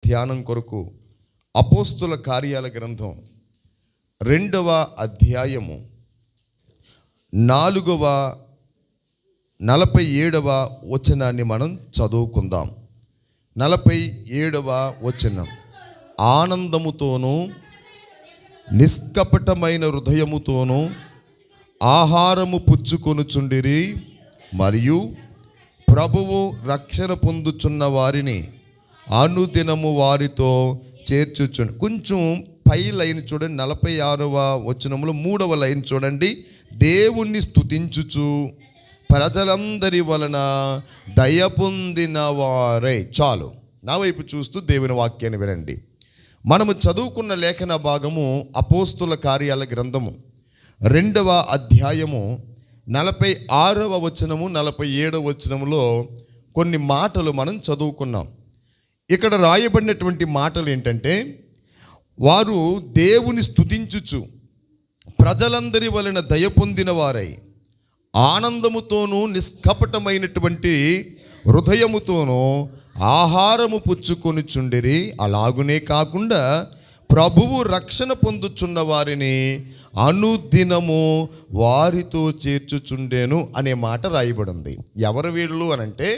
ధ్యానం కొరకు అపోస్తుల కార్యాల గ్రంథం 2వ అధ్యాయము 4వ 47వ వచనాన్ని మనం చదువుకుందాం. 47వ వచనం. ఆనందముతోనూ నిష్కపటమైన హృదయముతోనూ ఆహారము పుచ్చుకొనుచుండిరి, మరియు ప్రభువు రక్షణ పొందుచున్న వారిని అనుదినము వారితో చేర్చుచుండి. కొంచెం పై లైన్ చూడండి, 46వ వచనంలో 3వ లైన్ చూడండి. దేవుణ్ణి స్తుతించుచు ప్రజలందరి వలన దయ పొందిన వారై. చాలు, నా వైపు చూస్తూ దేవుని వాక్యాన్ని వినండి. మనము చదువుకున్న లేఖన భాగము అపోస్తుల కార్యాల గ్రంథము 2వ అధ్యాయము 46వ వచనము 47వ వచనములో కొన్ని మాటలు మనం చదువుకున్నాం. ఇక్కడ రాయబడినటువంటి మాటలు ఏంటంటే, వారు దేవుని స్తుతించుచు ప్రజలందరి వలన దయ పొందిన వారై ఆనందముతోనూ నిష్కపటమైనటువంటి హృదయముతోనూ ఆహారము పుచ్చుకొనుచుండిరి. అలాగునే కాకుండా ప్రభువు రక్షణ పొందుచున్న వారిని అనుదినము వారితో చేర్చుచుండెను అనే మాట రాయబడింది. ఎవరు వీళ్ళు అనంటే,